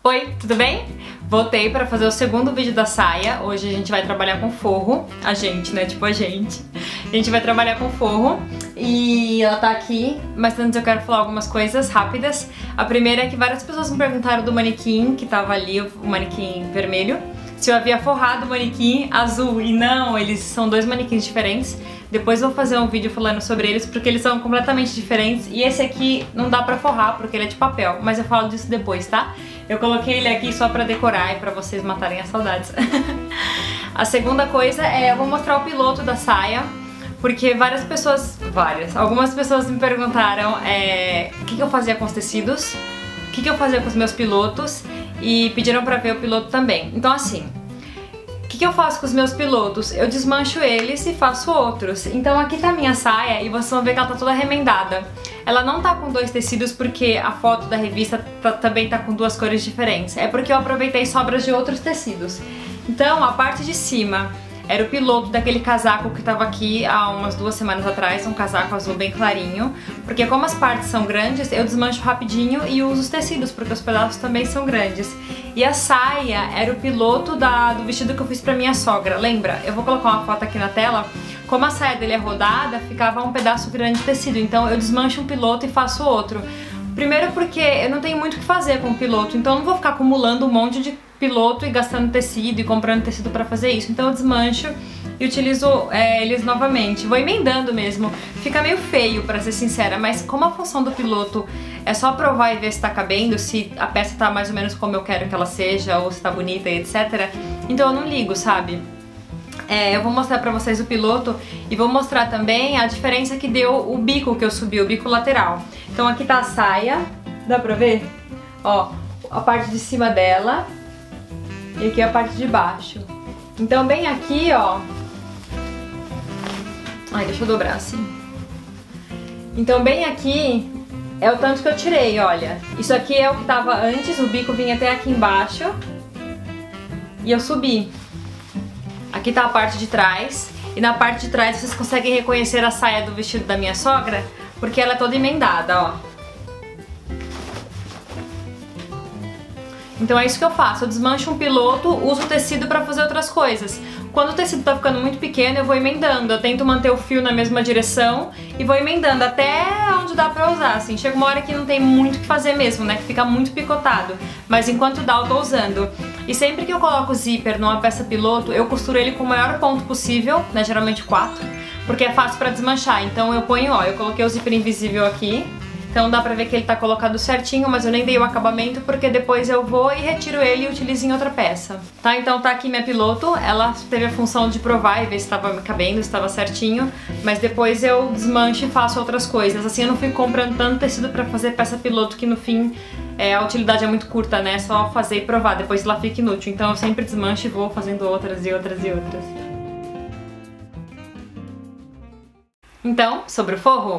Oi, tudo bem? Voltei para fazer o segundo vídeo da saia. Hoje a gente vai trabalhar com forro. A gente, né? Tipo a gente. A gente vai trabalhar com forro e ela tá aqui, mas antes eu quero falar algumas coisas rápidas. A primeira é que várias pessoas me perguntaram do manequim que tava ali, o manequim vermelho, se eu havia forrado o manequim azul. E não, eles são dois manequins diferentes. Depois eu vou fazer um vídeo falando sobre eles, porque eles são completamente diferentes. E esse aqui não dá pra forrar, porque ele é de papel, mas eu falo disso depois, tá? Eu coloquei ele aqui só pra decorar e pra vocês matarem as saudades. A segunda coisa é, eu vou mostrar o piloto da saia, porque algumas pessoas me perguntaram o que eu fazia com os tecidos, o que eu fazia com os meus pilotos, e pediram pra ver o piloto também. Então assim, o que eu faço com os meus pilotos? Eu desmancho eles e faço outros. Então aqui tá a minha saia e vocês vão ver que ela tá toda remendada. Ela não tá com dois tecidos porque a foto da revista também tá com duas cores diferentes. É porque eu aproveitei sobras de outros tecidos. Então a parte de cima era o piloto daquele casaco que tava aqui há umas 2 semanas atrás, um casaco azul bem clarinho. Porque como as partes são grandes, eu desmancho rapidinho e uso os tecidos, porque os pedaços também são grandes. E a saia era o piloto do vestido que eu fiz pra minha sogra, lembra? Eu vou colocar uma foto aqui na tela. Como a saia dele é rodada, ficava um pedaço grande de tecido, então eu desmancho um piloto e faço outro. Primeiro porque eu não tenho muito o que fazer com o piloto, então eu não vou ficar acumulando um monte de piloto e gastando tecido e comprando tecido pra fazer isso. Então eu desmancho e utilizo eles novamente. Vou emendando mesmo. Fica meio feio, pra ser sincera, mas como a função do piloto é só provar e ver se tá cabendo, se a peça tá mais ou menos como eu quero que ela seja, ou se tá bonita e etc. Então eu não ligo, sabe? Eu vou mostrar pra vocês o piloto e vou mostrar também a diferença que deu o bico que eu subi, o bico lateral. Então aqui tá a saia, dá pra ver? Ó, a parte de cima dela e aqui a parte de baixo. Então bem aqui, ó... Ai, deixa eu dobrar assim. Então bem aqui é o tanto que eu tirei, olha. Isso aqui é o que tava antes, o bico vinha até aqui embaixo e eu subi. Aqui tá a parte de trás, e na parte de trás vocês conseguem reconhecer a saia do vestido da minha sogra, porque ela é toda emendada, ó. Então é isso que eu faço, eu desmancho um piloto, uso o tecido pra fazer outras coisas. Quando o tecido tá ficando muito pequeno, eu vou emendando, eu tento manter o fio na mesma direção e vou emendando até onde dá pra usar, assim. Chega uma hora que não tem muito o que fazer mesmo, né, que fica muito picotado, mas enquanto dá eu tô usando. E sempre que eu coloco o zíper numa peça piloto, eu costuro ele com o maior ponto possível, né, geralmente 4, porque é fácil pra desmanchar. Então eu ponho, ó, eu coloquei o zíper invisível aqui, então dá pra ver que ele tá colocado certinho, mas eu nem dei o acabamento porque depois eu vou e retiro ele e utilizo em outra peça. Tá, então tá aqui minha piloto, ela teve a função de provar e ver se tava me cabendo, se tava certinho, mas depois eu desmancho e faço outras coisas. Assim eu não fico comprando tanto tecido pra fazer peça piloto que no fim a utilidade é muito curta, né? É só fazer e provar, depois ela fica inútil. Então eu sempre desmancho e vou fazendo outras e outras e outras. Então, sobre o forro.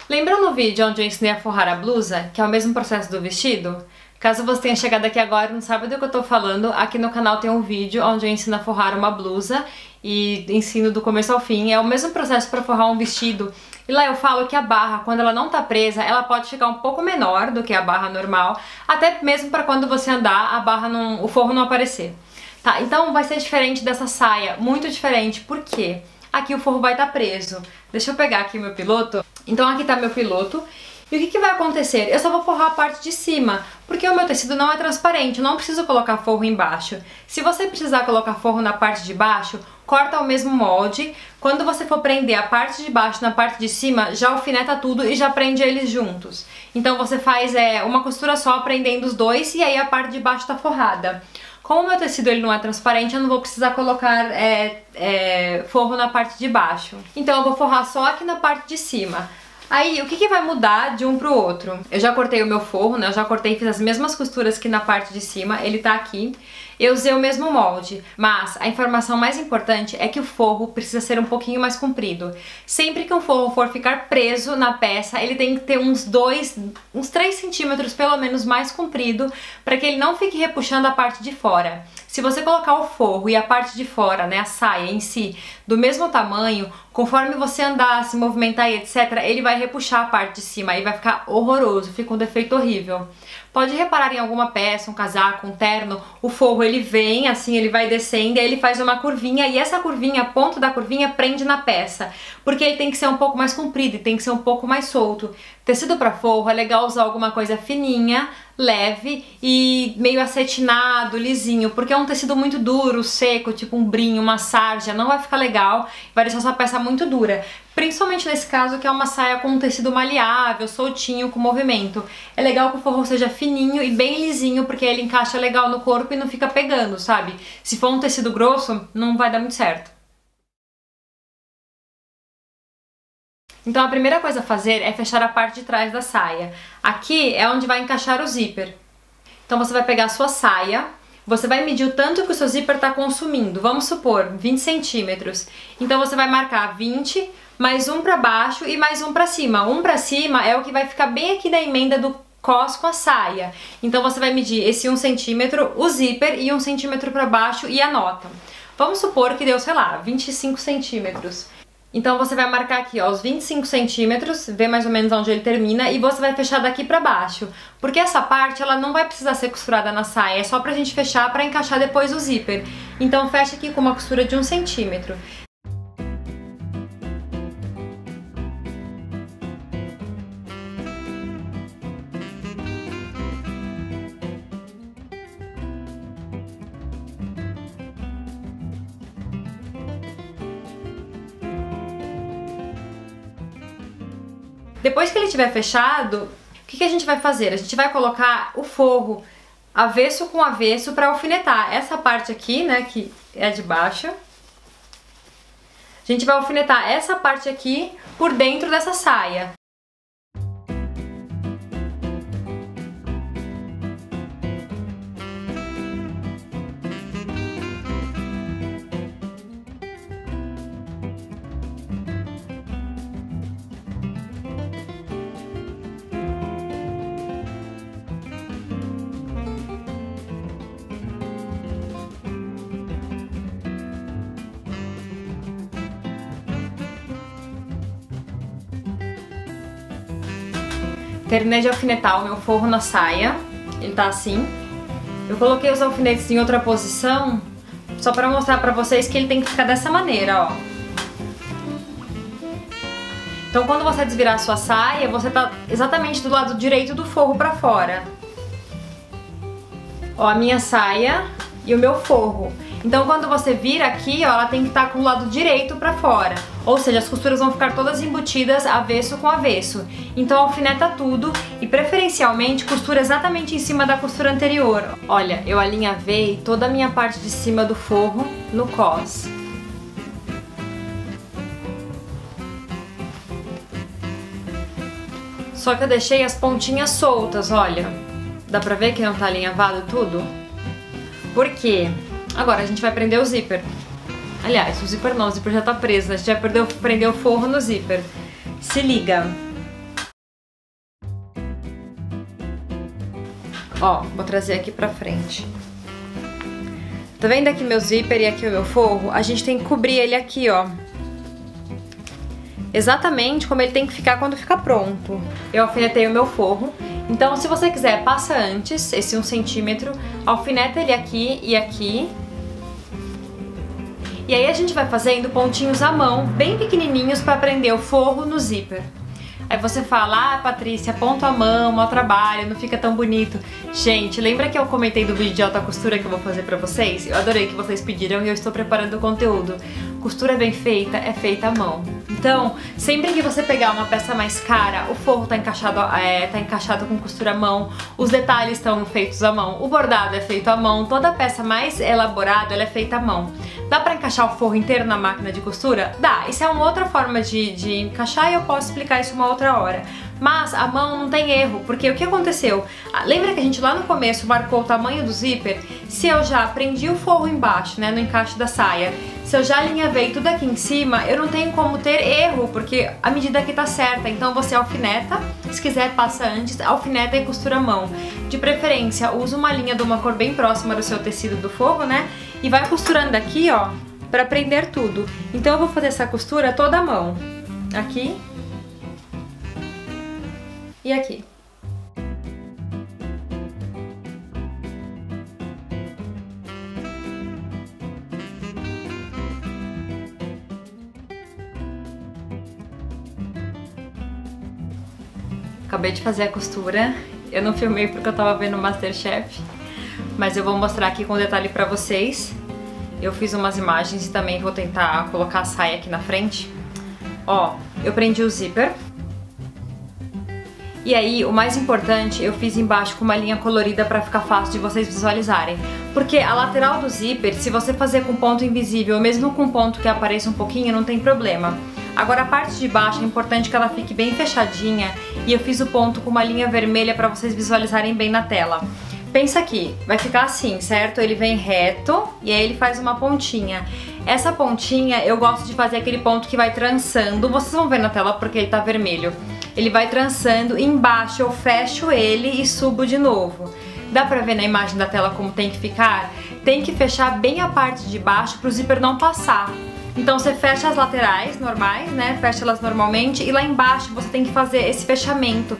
Lembram no vídeo onde eu ensinei a forrar a blusa, que é o mesmo processo do vestido? Caso você tenha chegado aqui agora e não sabe do que eu tô falando, aqui no canal tem um vídeo onde eu ensino a forrar uma blusa e ensino do começo ao fim. É o mesmo processo para forrar um vestido. E lá eu falo que a barra, quando ela não tá presa, ela pode ficar um pouco menor do que a barra normal, até mesmo para quando você andar, a barra o forro não aparecer. Tá, então vai ser diferente dessa saia, muito diferente. Por quê? Aqui o forro vai estar preso. Deixa eu pegar aqui o meu piloto. Então aqui tá meu piloto. E o que vai acontecer? Eu só vou forrar a parte de cima, porque o meu tecido não é transparente, eu não preciso colocar forro embaixo. Se você precisar colocar forro na parte de baixo, corta o mesmo molde. Quando você for prender a parte de baixo na parte de cima, já alfineta tudo e já prende eles juntos. Então você faz uma costura só prendendo os dois e aí a parte de baixo tá forrada. Como o meu tecido ele não é transparente, eu não vou precisar colocar forro na parte de baixo. Então eu vou forrar só aqui na parte de cima. Aí, o que vai mudar de um pro outro? Eu já cortei o meu forro, né? Eu já cortei e fiz as mesmas costuras que na parte de cima, ele tá aqui. Eu usei o mesmo molde, mas a informação mais importante é que o forro precisa ser um pouquinho mais comprido. Sempre que um forro for ficar preso na peça, ele tem que ter uns 3 centímetros pelo menos mais comprido, para que ele não fique repuxando a parte de fora. Se você colocar o forro e a parte de fora, né, a saia em si, do mesmo tamanho, conforme você andar, se movimentar e etc, ele vai repuxar a parte de cima, aí vai ficar horroroso, fica um defeito horrível. Pode reparar em alguma peça, um casaco, um terno, o forro ele vem, assim, ele vai descendo, e aí ele faz uma curvinha, e essa curvinha, a ponta da curvinha prende na peça, porque ele tem que ser um pouco mais comprido e tem que ser um pouco mais solto. Tecido para forro é legal usar alguma coisa fininha, leve e meio acetinado, lisinho, porque é um tecido muito duro, seco, tipo um brim, uma sarja, não vai ficar legal, vai deixar sua peça muito dura. Principalmente nesse caso que é uma saia com um tecido maleável, soltinho, com movimento. É legal que o forro seja fininho e bem lisinho, porque ele encaixa legal no corpo e não fica pegando, sabe? Se for um tecido grosso, não vai dar muito certo. Então a primeira coisa a fazer é fechar a parte de trás da saia. Aqui é onde vai encaixar o zíper. Então você vai pegar a sua saia, você vai medir o tanto que o seu zíper está consumindo. Vamos supor, 20 centímetros. Então você vai marcar 20, mais um para baixo e mais um para cima. Um para cima é o que vai ficar bem aqui na emenda do cós com a saia. Então você vai medir esse 1 centímetro, o zíper e 1 centímetro para baixo e anota. Vamos supor que deu, sei lá, 25 centímetros. Então você vai marcar aqui, ó, os 25 centímetros, ver mais ou menos onde ele termina, e você vai fechar daqui pra baixo. Porque essa parte, ela não vai precisar ser costurada na saia, é só pra gente fechar pra encaixar depois o zíper. Então fecha aqui com uma costura de 1 centímetro. Depois que ele estiver fechado, o que a gente vai fazer? A gente vai colocar o forro avesso com avesso para alfinetar. Essa parte aqui, né, que é de baixo, a gente vai alfinetar essa parte aqui por dentro dessa saia. Terminei de alfinetar o meu forro na saia, ele tá assim. Eu coloquei os alfinetes em outra posição, só pra mostrar pra vocês que ele tem que ficar dessa maneira, ó. Então quando você desvirar a sua saia, você tá exatamente do lado direito do forro pra fora. Ó, a minha saia e o meu forro. Então quando você vira aqui, ó, ela tem que estar com o lado direito pra fora. Ou seja, as costuras vão ficar todas embutidas avesso com avesso. Então alfineta tudo e preferencialmente costura exatamente em cima da costura anterior. Olha, eu alinhavei toda a minha parte de cima do forro no cós. Só que eu deixei as pontinhas soltas, olha. Dá pra ver que não tá alinhavado tudo? Por quê? Agora a gente vai prender o zíper. Aliás, o zíper não, o zíper já tá preso, a gente vai prender o forro no zíper. Se liga. Ó, vou trazer aqui pra frente. Tá vendo aqui meu zíper e aqui o meu forro? A gente tem que cobrir ele aqui, ó. Exatamente como ele tem que ficar quando ficar pronto. Eu alfinetei o meu forro. Então, se você quiser, passa antes, esse 1 centímetro, alfineta ele aqui e aqui. E aí a gente vai fazendo pontinhos à mão, bem pequenininhos, para prender o forro no zíper. Aí você fala, ah, Patrícia, ponto à mão, mau trabalho, não fica tão bonito. Gente, lembra que eu comentei do vídeo de alta costura que eu vou fazer pra vocês? Eu adorei que vocês pediram e eu estou preparando o conteúdo. Costura bem feita é feita à mão. Então, sempre que você pegar uma peça mais cara, o forro tá encaixado com costura à mão, os detalhes estão feitos à mão, o bordado é feito à mão, toda peça mais elaborada ela é feita à mão. Dá pra encaixar o forro inteiro na máquina de costura? Dá, isso é uma outra forma de encaixar e eu posso explicar isso uma outra hora. Mas a mão não tem erro, porque o que aconteceu? Lembra que a gente lá no começo marcou o tamanho do zíper? Se eu já prendi o forro embaixo, né, no encaixe da saia, se eu já alinhavei tudo aqui em cima, eu não tenho como ter erro, porque a medida aqui tá certa. Então você alfineta, se quiser passa antes, alfineta e costura à mão. De preferência, usa uma linha de uma cor bem próxima do seu tecido do forro, né, e vai costurando aqui, ó, pra prender tudo. Então eu vou fazer essa costura toda à mão. Aqui. E aqui. Acabei de fazer a costura. Eu não filmei porque eu tava vendo o MasterChef, mas eu vou mostrar aqui com detalhe pra vocês. Eu fiz umas imagens e também vou tentar colocar a saia aqui na frente. Ó, eu prendi o zíper. E aí, o mais importante, eu fiz embaixo com uma linha colorida pra ficar fácil de vocês visualizarem. Porque a lateral do zíper, se você fazer com ponto invisível, ou mesmo com ponto que apareça um pouquinho, não tem problema. Agora a parte de baixo é importante que ela fique bem fechadinha e eu fiz o ponto com uma linha vermelha pra vocês visualizarem bem na tela. Pensa aqui, vai ficar assim, certo? Ele vem reto e aí ele faz uma pontinha. Essa pontinha eu gosto de fazer aquele ponto que vai trançando, vocês vão ver na tela porque ele tá vermelho. Ele vai trançando e embaixo eu fecho ele e subo de novo. Dá pra ver na imagem da tela como tem que ficar? Tem que fechar bem a parte de baixo pro zíper não passar. Então você fecha as laterais normais, né? Fecha elas normalmente e lá embaixo você tem que fazer esse fechamento.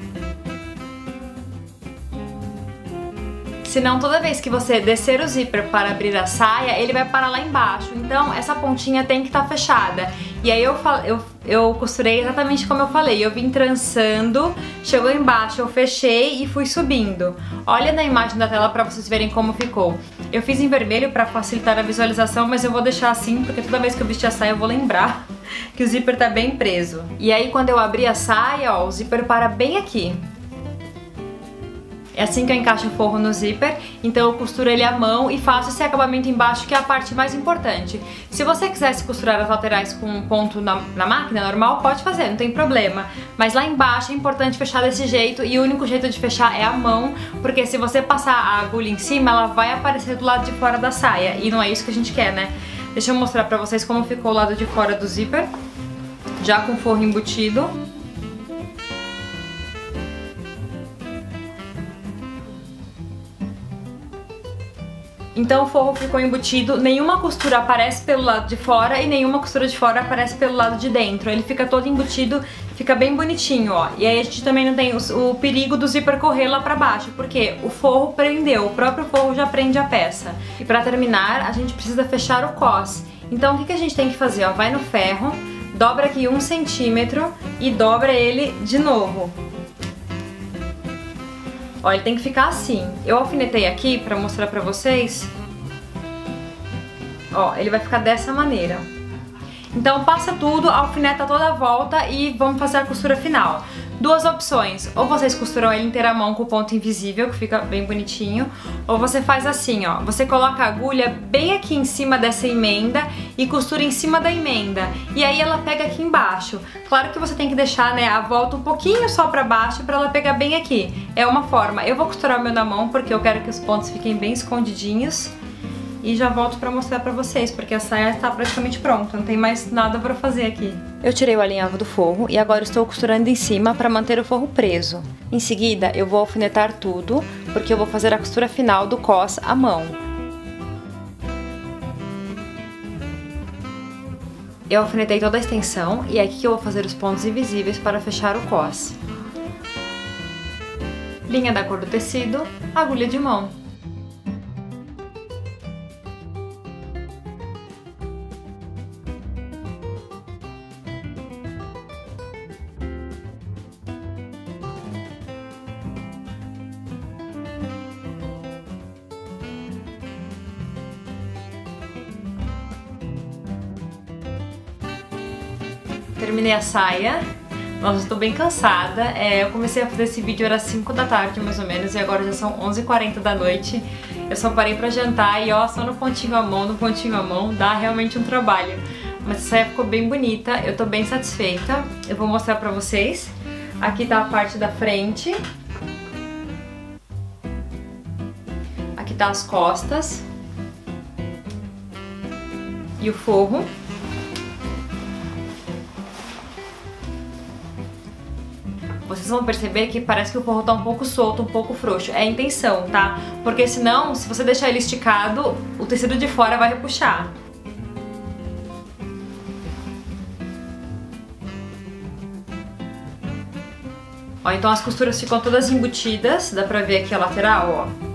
Senão toda vez que você descer o zíper para abrir a saia, ele vai parar lá embaixo. Então essa pontinha tem que estar fechada. E aí eu costurei exatamente como eu falei. Eu vim trançando, chegou embaixo, eu fechei e fui subindo. Olha na imagem da tela para vocês verem como ficou. Eu fiz em vermelho para facilitar a visualização, mas eu vou deixar assim porque toda vez que eu vestir a saia eu vou lembrar que o zíper tá bem preso. E aí quando eu abrir a saia, ó, o zíper para bem aqui. É assim que eu encaixo o forro no zíper, então eu costuro ele à mão e faço esse acabamento embaixo, que é a parte mais importante. Se você quisesse costurar as laterais com um ponto na máquina normal, pode fazer, não tem problema. Mas lá embaixo é importante fechar desse jeito e o único jeito de fechar é a mão, porque se você passar a agulha em cima, ela vai aparecer do lado de fora da saia e não é isso que a gente quer, né? Deixa eu mostrar pra vocês como ficou o lado de fora do zíper, já com o forro embutido. Então o forro ficou embutido, nenhuma costura aparece pelo lado de fora e nenhuma costura de fora aparece pelo lado de dentro. Ele fica todo embutido, fica bem bonitinho, ó. E aí a gente também não tem o perigo do zíper correr lá pra baixo, porque o forro prendeu, o próprio forro já prende a peça. E pra terminar, a gente precisa fechar o cós. Então o que a gente tem que fazer, ó? Vai no ferro, dobra aqui 1 centímetro e dobra ele de novo. Ó, ele tem que ficar assim. Eu alfinetei aqui pra mostrar pra vocês. Ó, ele vai ficar dessa maneira. Então passa tudo, alfineta toda a volta e vamos fazer a costura final. Duas opções, ou vocês costuram ele inteira à mão com o ponto invisível, que fica bem bonitinho, ou você faz assim, ó, você coloca a agulha bem aqui em cima dessa emenda e costura em cima da emenda, e aí ela pega aqui embaixo. Claro que você tem que deixar, né, a volta um pouquinho só pra baixo pra ela pegar bem aqui. É uma forma. Eu vou costurar o meu na mão porque eu quero que os pontos fiquem bem escondidinhos. E já volto pra mostrar pra vocês, porque a saia está praticamente pronta, não tem mais nada pra fazer aqui. Eu tirei o alinhavo do forro e agora estou costurando em cima pra manter o forro preso. Em seguida, eu vou alfinetar tudo, porque eu vou fazer a costura final do cós à mão. Eu alfinetei toda a extensão e é aqui que eu vou fazer os pontos invisíveis para fechar o cós. Linha da cor do tecido, agulha de mão. Terminei a saia. Nossa, estou bem cansada. Eu comecei a fazer esse vídeo, era 5 da tarde mais ou menos, e agora já são 11h40 da noite. Eu só parei pra jantar e ó, só no pontinho à mão, dá realmente um trabalho. Mas a saia ficou bem bonita, eu tô bem satisfeita. Eu vou mostrar pra vocês. Aqui tá a parte da frente. Aqui tá as costas. E o forro. Vocês vão perceber que parece que o forro tá um pouco solto, um pouco frouxo. É a intenção, tá? Porque senão, se você deixar ele esticado, o tecido de fora vai repuxar. Ó, então as costuras ficam todas embutidas, dá pra ver aqui a lateral, ó.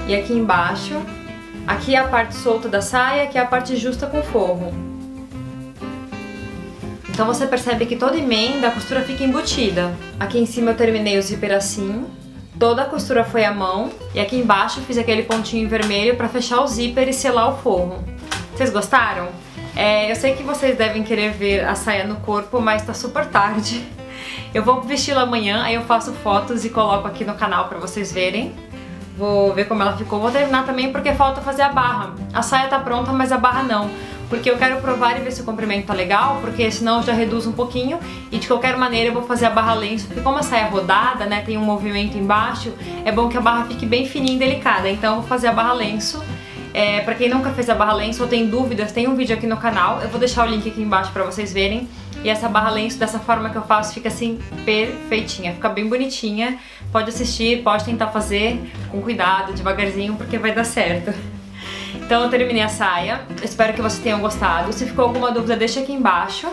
E aqui embaixo, aqui é a parte solta da saia, aqui é a parte justa com o forro. Então você percebe que toda emenda a costura fica embutida. Aqui em cima eu terminei o zíper assim, toda a costura foi à mão, e aqui embaixo eu fiz aquele pontinho vermelho pra fechar o zíper e selar o forro. Vocês gostaram? Eu sei que vocês devem querer ver a saia no corpo, mas tá super tarde. Eu vou vesti-la amanhã, aí eu faço fotos e coloco aqui no canal pra vocês verem. Vou ver como ela ficou. Vou terminar também porque falta fazer a barra. A saia tá pronta, mas a barra não. Porque eu quero provar e ver se o comprimento tá legal, porque senão já reduz um pouquinho. E de qualquer maneira eu vou fazer a barra lenço, porque como a saia é rodada, né, tem um movimento embaixo, é bom que a barra fique bem fininha e delicada. Então eu vou fazer a barra lenço. Pra quem nunca fez a barra lenço ou tem dúvidas, tem um vídeo aqui no canal. Eu vou deixar o link aqui embaixo pra vocês verem. E essa barra lenço, dessa forma que eu faço, fica assim perfeitinha, fica bem bonitinha. Pode assistir, pode tentar fazer com cuidado, devagarzinho, porque vai dar certo. Então eu terminei a saia, espero que vocês tenham gostado. Se ficou alguma dúvida, deixa aqui embaixo.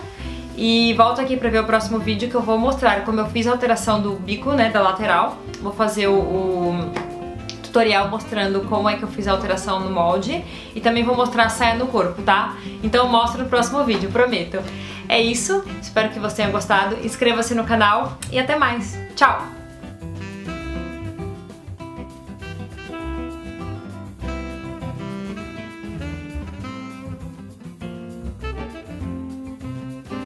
E volta aqui pra ver o próximo vídeo, que eu vou mostrar como eu fiz a alteração do bico, né, da lateral. Vou fazer o tutorial mostrando como é que eu fiz a alteração no molde. E também vou mostrar a saia no corpo, tá? Então eu mostro no próximo vídeo, prometo. É isso, espero que vocês tenham gostado. Inscreva-se no canal e até mais. Tchau!